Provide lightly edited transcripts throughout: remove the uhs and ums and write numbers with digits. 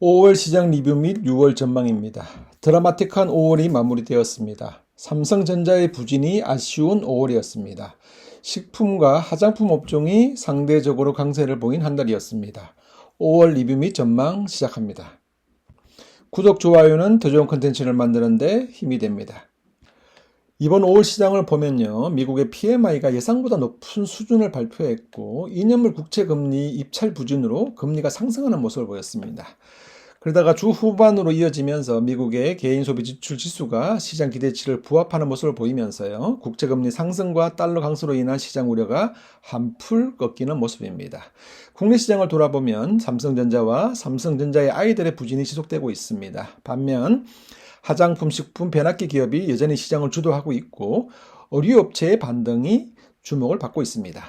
5월 시장 리뷰 및 6월 전망입니다. 드라마틱한 5월이 마무리되었습니다. 삼성전자의 부진이 아쉬운 5월이었습니다. 식품과 화장품 업종이 상대적으로 강세를 보인 한 달이었습니다. 5월 리뷰 및 전망 시작합니다. 구독, 좋아요는 더 좋은 컨텐츠를 만드는 데 힘이 됩니다. 이번 5월 시장을 보면요, 미국의 PMI가 예상보다 높은 수준을 발표했고 2년물 국채금리 입찰 부진으로 금리가 상승하는 모습을 보였습니다. 그러다가 주 후반으로 이어지면서 미국의 개인소비지출 지수가 시장 기대치를 부합하는 모습을 보이면서요, 국채금리 상승과 달러 강세로 인한 시장 우려가 한풀 꺾이는 모습입니다. 국내 시장을 돌아보면 삼성전자와 삼성전자의 아이들의 부진이 지속되고 있습니다. 반면 화장품, 식품, 변압기 기업이 여전히 시장을 주도하고 있고 의류업체의 반등이 주목을 받고 있습니다.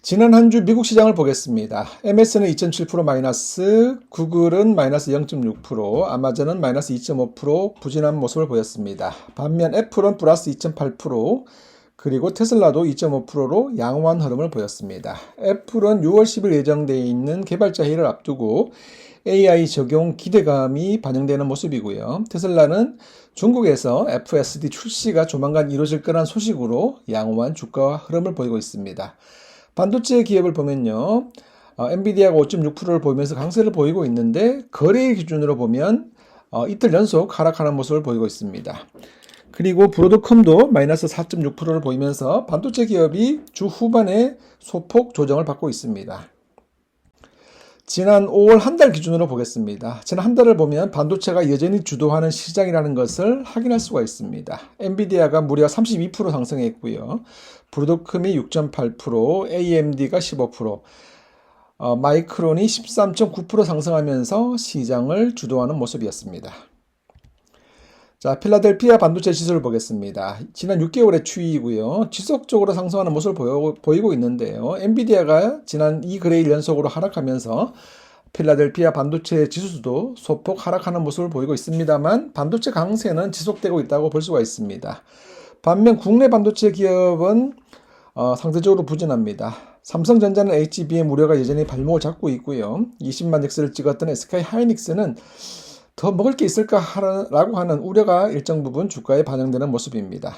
지난 한 주 미국 시장을 보겠습니다. MS는 2.7% 마이너스, 구글은 마이너스 0.6%, 아마존은 마이너스 2.5% 부진한 모습을 보였습니다. 반면 애플은 플러스 2.8%, 그리고 테슬라도 2.5%로 양호한 흐름을 보였습니다. 애플은 6월 10일 예정되어 있는 개발자 회의를 앞두고 AI 적용 기대감이 반영되는 모습이고요. 테슬라는 중국에서 FSD 출시가 조만간 이루어질 거란 소식으로 양호한 주가 흐름을 보이고 있습니다. 반도체 기업을 보면요, 엔비디아가 5.6%를 보이면서 강세를 보이고 있는데 거래일 기준으로 보면 이틀 연속 하락하는 모습을 보이고 있습니다. 그리고 브로드컴도 마이너스 4.6%를 보이면서 반도체 기업이 주 후반에 소폭 조정을 받고 있습니다. 지난 5월 한 달 기준으로 보겠습니다. 지난 한 달을 보면 반도체가 여전히 주도하는 시장이라는 것을 확인할 수가 있습니다. 엔비디아가 무려 32% 상승했고요. 브로드컴이 6.8%, AMD가 15%, 마이크론이 13.9% 상승하면서 시장을 주도하는 모습이었습니다. 자, 필라델피아 반도체 지수를 보겠습니다. 지난 6개월의 추이이고요. 지속적으로 상승하는 모습을 보이고 있는데요. 엔비디아가 지난 2거래일 연속으로 하락하면서 필라델피아 반도체 지수도 소폭 하락하는 모습을 보이고 있습니다만 반도체 강세는 지속되고 있다고 볼 수가 있습니다. 반면 국내 반도체 기업은 상대적으로 부진합니다. 삼성전자는 HBM 우려가 여전히 발목을 잡고 있고요. 20만 넥스를 찍었던 SK 하이닉스는 더 먹을 게 있을까라고 하는 우려가 일정 부분 주가에 반영되는 모습입니다.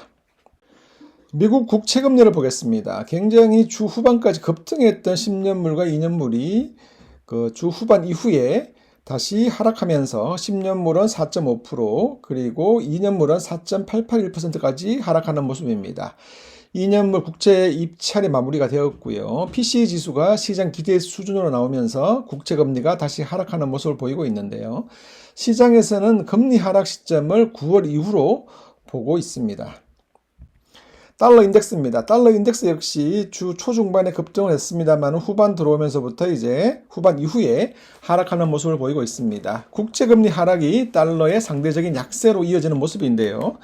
미국 국채금리를 보겠습니다. 굉장히 주 후반까지 급등했던 10년물과 2년물이 그 주 후반 이후에 다시 하락하면서 10년물은 4.5%, 그리고 2년물은 4.881%까지 하락하는 모습입니다. 2년물 국채 입찰이 마무리가 되었고요. PCE 지수가 시장 기대 수준으로 나오면서 국채금리가 다시 하락하는 모습을 보이고 있는데요. 시장에서는 금리 하락 시점을 9월 이후로 보고 있습니다. 달러 인덱스입니다. 달러 인덱스 역시 주 초중반에 급등을 했습니다만 후반 들어오면서부터 이제 후반 이후에 하락하는 모습을 보이고 있습니다. 국채금리 하락이 달러의 상대적인 약세로 이어지는 모습인데요.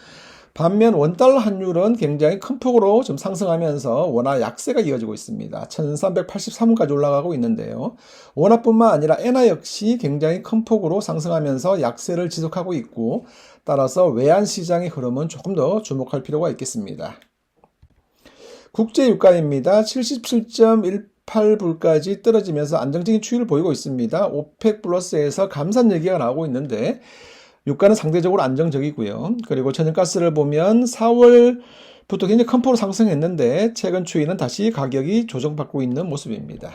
반면 원달러 환율은 굉장히 큰 폭으로 좀 상승하면서 원화 약세가 이어지고 있습니다. 1383원까지 올라가고 있는데요. 원화뿐만 아니라 엔화 역시 굉장히 큰 폭으로 상승하면서 약세를 지속하고 있고, 따라서 외환 시장의 흐름은 조금 더 주목할 필요가 있겠습니다. 국제유가입니다. 77.18불까지 떨어지면서 안정적인 추이를 보이고 있습니다. 오펙 플러스에서 감산 얘기가 나오고 있는데 유가는 상대적으로 안정적이고요. 그리고 천연가스를 보면 4월부터 굉장히 큰 폭으로 상승했는데 최근 추이는 다시 가격이 조정받고 있는 모습입니다.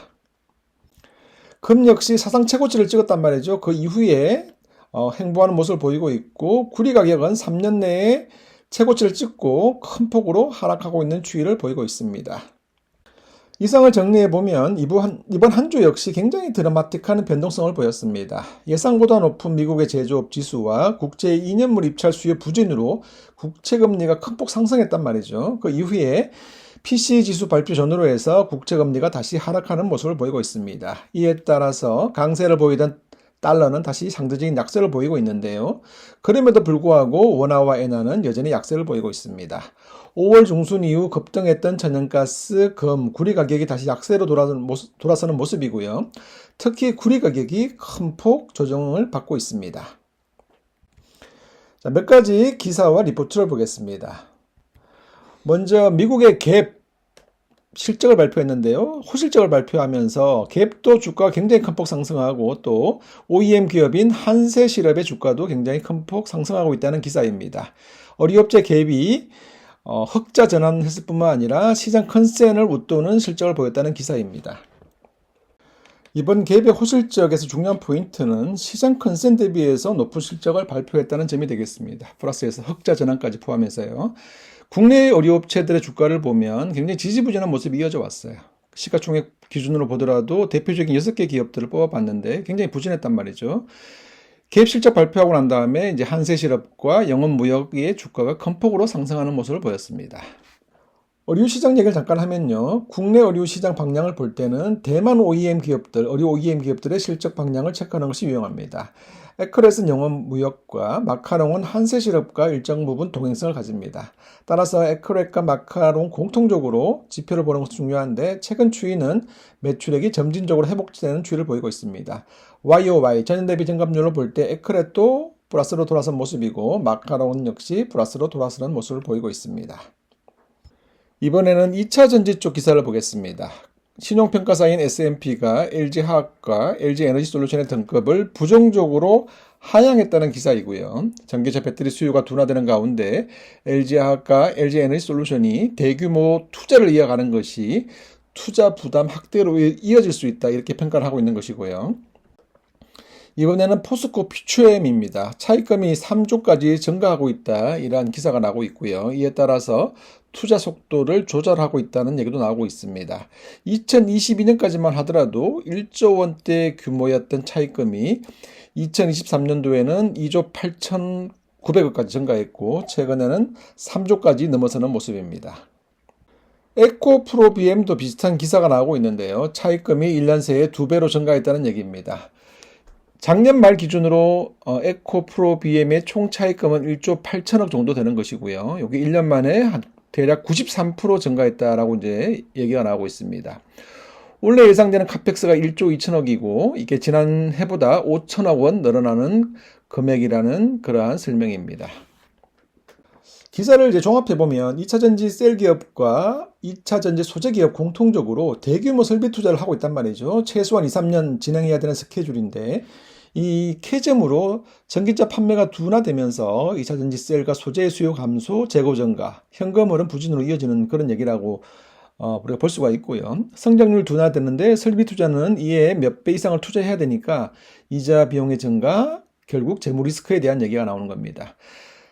금 역시 사상 최고치를 찍었단 말이죠. 그 이후에 행보하는 모습을 보이고 있고, 구리 가격은 3년 내에 최고치를 찍고 큰 폭으로 하락하고 있는 추이를 보이고 있습니다. 이상을 정리해보면 이번 한 주 역시 굉장히 드라마틱한 변동성을 보였습니다. 예상보다 높은 미국의 제조업 지수와 국제 2년물 입찰 수요 부진으로 국채금리가 큰 폭 상승했단 말이죠. 그 이후에 PCE 지수 발표 전후로 해서 국채금리가 다시 하락하는 모습을 보이고 있습니다. 이에 따라서 강세를 보이던 달러는 다시 상대적인 약세를 보이고 있는데요. 그럼에도 불구하고 원화와 엔화는 여전히 약세를 보이고 있습니다. 5월 중순 이후 급등했던 천연가스, 금, 구리 가격이 다시 약세로 돌아서는 모습이고요. 특히 구리 가격이 큰 폭 조정을 받고 있습니다. 자, 몇 가지 기사와 리포트를 보겠습니다. 먼저 미국의 갭 실적을 발표했는데요. 호실적을 발표하면서 갭도 주가가 굉장히 큰 폭 상승하고 또 OEM 기업인 한세실업의 주가도 굉장히 큰 폭 상승하고 있다는 기사입니다. 어리업체 갭이 흑자 전환했을 뿐만 아니라 시장 컨센을 웃도는 실적을 보였다는 기사입니다. 이번 갭의 호실적에서 중요한 포인트는 시장 컨센 대비해서 높은 실적을 발표했다는 점이 되겠습니다. 플러스에서 흑자 전환까지 포함해서요. 국내 의류업체들의 주가를 보면 굉장히 지지부진한 모습이 이어져 왔어요. 시가총액 기준으로 보더라도 대표적인 6개 기업들을 뽑아봤는데 굉장히 부진했단 말이죠. 갭 실적 발표하고 난 다음에 이제 한세실업과 영업무역의 주가가 큰 폭으로 상승하는 모습을 보였습니다. 의류시장 얘기를 잠깐 하면요. 국내 의류시장 방향을 볼 때는 대만 OEM 기업들, 의류 OEM 기업들의 실적 방향을 체크하는 것이 유용합니다. 에크렛은 영업무역과 마카롱은 한세실업과 일정 부분 동행성을 가집니다. 따라서 에크렛과 마카롱 공통적으로 지표를 보는 것이 중요한데 최근 추이는 매출액이 점진적으로 회복되는 추이를 보이고 있습니다. YOY, 전년 대비 증감률을 볼 때 에크렛도 플러스로 돌아선 모습이고 마카롱은 역시 플러스로 돌아서는 모습을 보이고 있습니다. 이번에는 2차 전지 쪽 기사를 보겠습니다. 신용평가사인 S&P가 LG화학과 LG에너지솔루션의 등급을 부정적으로 하향했다는 기사이고요. 전기차 배터리 수요가 둔화되는 가운데 LG화학과 LG에너지솔루션이 대규모 투자를 이어가는 것이 투자 부담 확대로 이어질 수 있다 이렇게 평가를 하고 있는 것이고요. 이번에는 포스코 퓨처엠입니다. 차입금이 3조까지 증가하고 있다 이러한 기사가 나오고 있고요. 이에 따라서 투자 속도를 조절하고 있다는 얘기도 나오고 있습니다. 2022년까지만 하더라도 1조 원대 규모였던 차입금이 2023년도에는 2조 8,900억까지 증가했고 최근에는 3조까지 넘어서는 모습입니다. 에코프로비엠도 비슷한 기사가 나오고 있는데요. 차입금이 1년 새에 2배로 증가했다는 얘기입니다. 작년 말 기준으로 에코프로비엠의 총 차입금은 1조 8천억 정도 되는 것이고요. 여기 1년 만에 대략 93% 증가했다라고 이제 얘기가 나오고 있습니다. 원래 예상되는 카펙스가 1조 2천억이고 이게 지난해보다 5천억 원 늘어나는 금액이라는 그러한 설명입니다. 기사를 이제 종합해보면 2차전지 셀 기업과 2차전지 소재 기업 공통적으로 대규모 설비 투자를 하고 있단 말이죠. 최소한 2, 3년 진행해야 되는 스케줄인데 이 캐즘으로 전기차 판매가 둔화되면서 2차전지 셀과 소재 수요 감소, 재고 증가, 현금 흐름 부진으로 이어지는 그런 얘기라고 우리가 볼 수가 있고요. 성장률 둔화되는데 설비 투자는 이에 몇 배 이상을 투자해야 되니까 이자 비용의 증가, 결국 재무 리스크에 대한 얘기가 나오는 겁니다.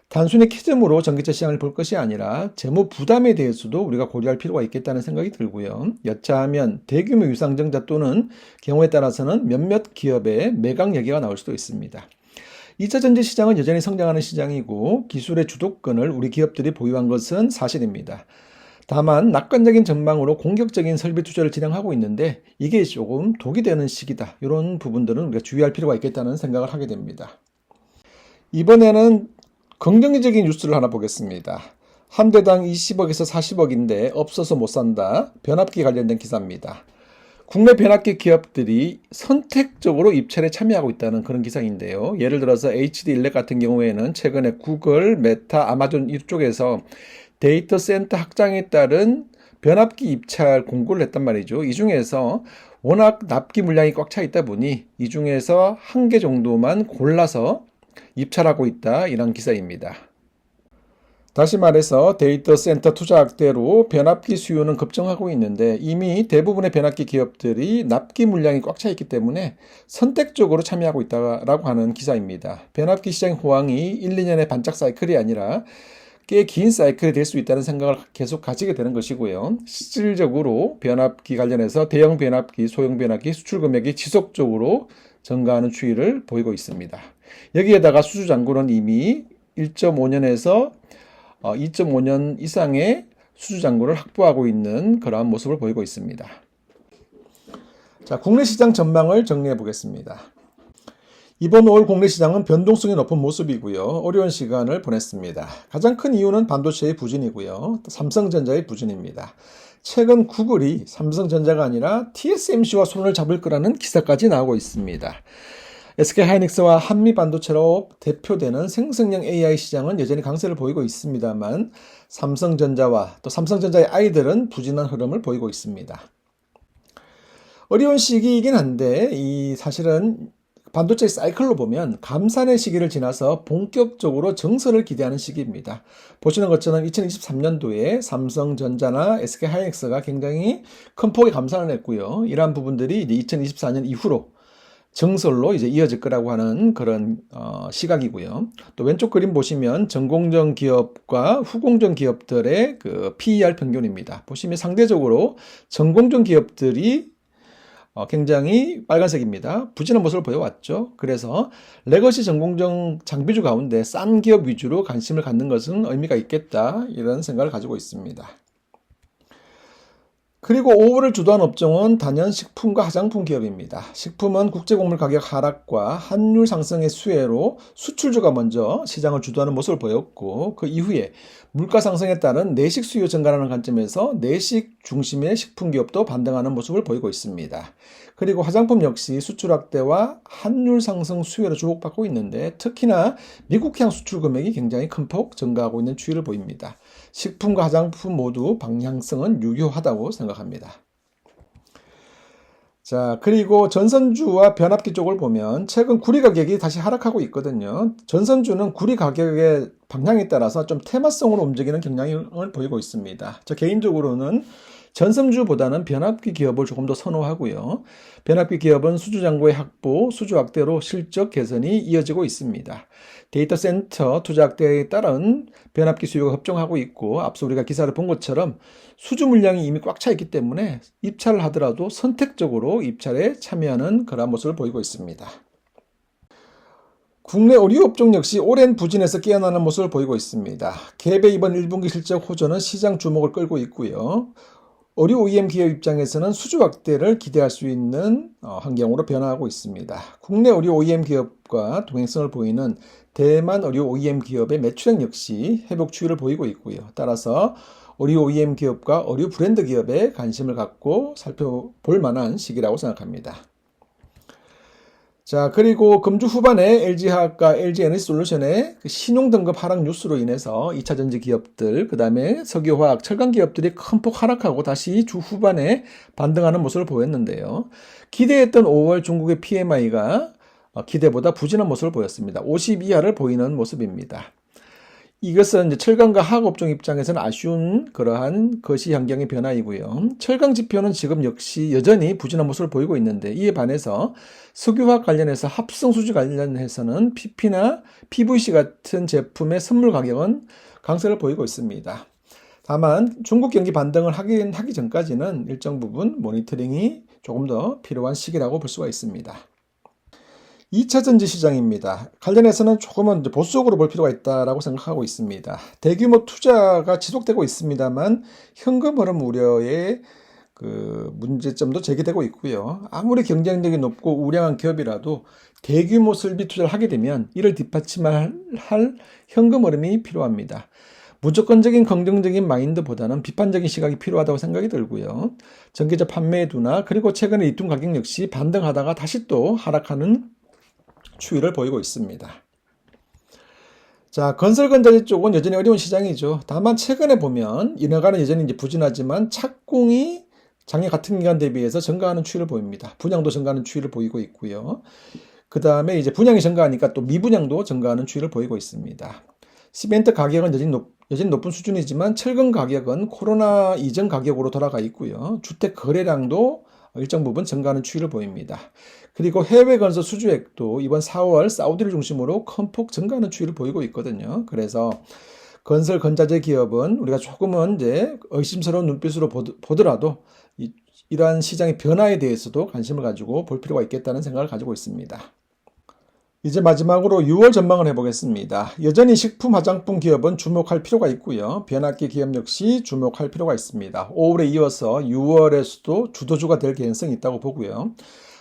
단순히 캐즘으로 전기차 시장을 볼 것이 아니라 재무 부담에 대해서도 우리가 고려할 필요가 있겠다는 생각이 들고요. 여차하면 대규모 유상증자 또는 경우에 따라서는 몇몇 기업의 매각 얘기가 나올 수도 있습니다. 2차 전지 시장은 여전히 성장하는 시장이고 기술의 주도권을 우리 기업들이 보유한 것은 사실입니다. 다만 낙관적인 전망으로 공격적인 설비 투자를 진행하고 있는데 이게 조금 독이 되는 시기다. 이런 부분들은 우리가 주의할 필요가 있겠다는 생각을 하게 됩니다. 이번에는 긍정적인 뉴스를 하나 보겠습니다. 한 대당 20억에서 40억인데 없어서 못 산다. 변압기 관련된 기사입니다. 국내 변압기 기업들이 선택적으로 입찰에 참여하고 있다는 그런 기사인데요. 예를 들어서 HD일렉 같은 경우에는 최근에 구글, 메타, 아마존 이쪽에서 데이터 센터 확장에 따른 변압기 입찰 공고를 했단 말이죠. 이 중에서 워낙 납기 물량이 꽉 차 있다 보니 이 중에서 한 개 정도만 골라서 입찰하고 있다 이런 기사입니다. 다시 말해서 데이터 센터 투자 확대로 변압기 수요는 급증하고 있는데 이미 대부분의 변압기 기업들이 납기 물량이 꽉 차 있기 때문에 선택적으로 참여하고 있다라고 하는 기사입니다. 변압기 시장 호황이 1, 2년의 반짝 사이클이 아니라 꽤 긴 사이클이 될 수 있다는 생각을 계속 가지게 되는 것이고요. 실질적으로 변압기 관련해서 대형 변압기, 소형 변압기 수출 금액이 지속적으로 증가하는 추이를 보이고 있습니다. 여기에다가 수주 잔고는 이미 1.5년에서 2.5년 이상의 수주 잔고를 확보하고 있는 그러한 모습을 보이고 있습니다. 자, 국내 시장 전망을 정리해 보겠습니다. 이번 5월 국내 시장은 변동성이 높은 모습이고요. 어려운 시간을 보냈습니다. 가장 큰 이유는 반도체의 부진이고요. 삼성전자의 부진입니다. 최근 구글이 삼성전자가 아니라 TSMC와 손을 잡을 거라는 기사까지 나오고 있습니다. SK하이닉스와 한미반도체로 대표되는 생성형 AI 시장은 여전히 강세를 보이고 있습니다만 삼성전자와 또 삼성전자의 아이들은 부진한 흐름을 보이고 있습니다. 어려운 시기이긴 한데 사실은 반도체 사이클로 보면 감산의 시기를 지나서 본격적으로 정설을 기대하는 시기입니다. 보시는 것처럼 2023년도에 삼성전자나 SK하이닉스가 굉장히 큰 폭의 감산을 했고요. 이러한 부분들이 이제 2024년 이후로 정설로 이제 이어질 거라고 하는 그런 시각이고요. 또 왼쪽 그림 보시면 전공정 기업과 후공정 기업들의 그 PER 평균입니다. 보시면 상대적으로 전공정 기업들이 굉장히 빨간색입니다. 부진한 모습을 보여왔죠. 그래서 레거시 전공정 장비주 가운데 싼 기업 위주로 관심을 갖는 것은 의미가 있겠다, 이런 생각을 가지고 있습니다. 그리고 5월을 주도한 업종은 단연 식품과 화장품 기업입니다. 식품은 국제곡물 가격 하락과 환율 상승의 수혜로 수출주가 먼저 시장을 주도하는 모습을 보였고, 그 이후에 물가 상승에 따른 내식 수요 증가라는 관점에서 내식 중심의 식품 기업도 반등하는 모습을 보이고 있습니다. 그리고 화장품 역시 수출 확대와 환율 상승 수혜로 주목받고 있는데, 특히나 미국향 수출 금액이 굉장히 큰 폭 증가하고 있는 추이를 보입니다. 식품과 화장품 모두 방향성은 유효하다고 생각합니다. 자, 그리고 전선주와 변압기 쪽을 보면 최근 구리 가격이 다시 하락하고 있거든요. 전선주는 구리 가격의 방향에 따라서 좀 테마성으로 움직이는 경향을 보이고 있습니다. 저 개인적으로는 전선주보다는 변압기 기업을 조금 더 선호하고요. 변압기 기업은 수주 잔고의 확보, 수주 확대로 실적 개선이 이어지고 있습니다. 데이터 센터 투자 확대에 따른 변압기 수요가 급증하고 있고, 앞서 우리가 기사를 본 것처럼 수주 물량이 이미 꽉 차 있기 때문에 입찰을 하더라도 선택적으로 입찰에 참여하는 그런 모습을 보이고 있습니다. 국내 의류 업종 역시 오랜 부진에서 깨어나는 모습을 보이고 있습니다. 갭의 이번 1분기 실적 호전은 시장 주목을 끌고 있고요. 의류 OEM 기업 입장에서는 수주 확대를 기대할 수 있는 환경으로 변화하고 있습니다. 국내 의류 OEM 기업과 동행성을 보이는 대만 의류 OEM 기업의 매출액 역시 회복 추이를 보이고 있고요. 따라서 의류 OEM 기업과 의류 브랜드 기업에 관심을 갖고 살펴볼 만한 시기라고 생각합니다. 자, 그리고 금주 후반에 LG화학과 LG에너지솔루션의 신용 등급 하락 뉴스로 인해서 2차전지 기업들, 그 다음에 석유화학, 철강 기업들이 큰 폭 하락하고 다시 주 후반에 반등하는 모습을 보였는데요. 기대했던 5월 중국의 PMI가 기대보다 부진한 모습을 보였습니다. 50 이하를 보이는 모습입니다. 이것은 이제 철강과 화학업종 입장에서는 아쉬운 그러한 거시 환경의 변화이고요. 철강 지표는 지금 역시 여전히 부진한 모습을 보이고 있는데, 이에 반해서 석유화학 관련해서 합성 수주 관련해서는 PP나 PVC 같은 제품의 선물 가격은 강세를 보이고 있습니다. 다만 중국 경기 반등을 하기 전까지는 일정 부분 모니터링이 조금 더 필요한 시기라고 볼 수가 있습니다. 2차 전지 시장입니다. 관련해서는 조금은 보수적으로 볼 필요가 있다고 생각하고 있습니다. 대규모 투자가 지속되고 있습니다만 현금 흐름 우려의 그 문제점도 제기되고 있고요. 아무리 경쟁력이 높고 우량한 기업이라도 대규모 설비 투자를 하게 되면 이를 뒷받침할 현금 흐름이 필요합니다. 무조건적인 긍정적인 마인드보다는 비판적인 시각이 필요하다고 생각이 들고요. 전기차 판매 둔화, 그리고 최근에 리튬 가격 역시 반등하다가 다시 또 하락하는 추이를 보이고 있습니다. 자, 건설건자재 쪽은 여전히 어려운 시장이죠. 다만 최근에 보면 인허가는 여전히 이제 부진하지만 착공이 작년 같은 기간 대비해서 증가하는 추이를 보입니다. 분양도 증가하는 추이를 보이고 있고요. 그 다음에 이제 분양이 증가하니까 또 미분양도 증가하는 추이를 보이고 있습니다. 시멘트 가격은 여전히 높은 수준이지만 철근 가격은 코로나 이전 가격으로 돌아가 있고요. 주택 거래량도 일정 부분 증가하는 추이를 보입니다. 그리고 해외 건설 수주액도 이번 4월 사우디를 중심으로 큰 폭 증가하는 추이를 보이고 있거든요. 그래서 건설 건자재 기업은 우리가 조금은 이제 의심스러운 눈빛으로 보더라도 이러한 시장의 변화에 대해서도 관심을 가지고 볼 필요가 있겠다는 생각을 가지고 있습니다. 이제 마지막으로 6월 전망을 해보겠습니다. 여전히 식품, 화장품 기업은 주목할 필요가 있고요. 변압기 기업 역시 주목할 필요가 있습니다. 5월에 이어서 6월에서도 주도주가 될 개연성이 있다고 보고요.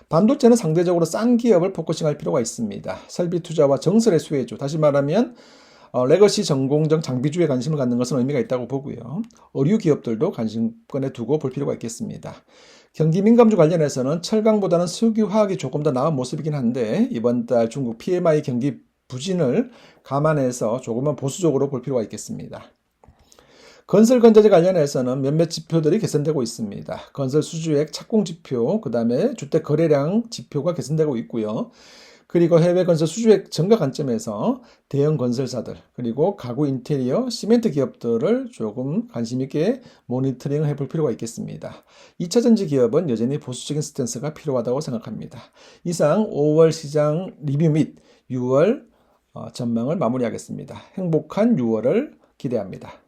반도체는 상대적으로 싼 기업을 포커싱할 필요가 있습니다. 설비 투자와 정설의 수혜주, 다시 말하면 레거시 전공정 장비주에 관심을 갖는 것은 의미가 있다고 보고요. 의류 기업들도 관심권에 두고 볼 필요가 있겠습니다. 경기 민감주 관련해서는 철강보다는 석유화학이 조금 더 나은 모습이긴 한데 이번 달 중국 PMI 경기 부진을 감안해서 조금은 보수적으로 볼 필요가 있겠습니다. 건설 건자재 관련해서는 몇몇 지표들이 개선되고 있습니다. 건설 수주액 착공 지표, 그 다음에 주택 거래량 지표가 개선되고 있고요. 그리고 해외 건설 수주액 증가 관점에서 대형 건설사들, 그리고 가구 인테리어, 시멘트 기업들을 조금 관심 있게 모니터링을 해볼 필요가 있겠습니다. 2차전지 기업은 여전히 보수적인 스탠스가 필요하다고 생각합니다. 이상 5월 시장 리뷰 및 6월 전망을 마무리하겠습니다. 행복한 6월을 기대합니다.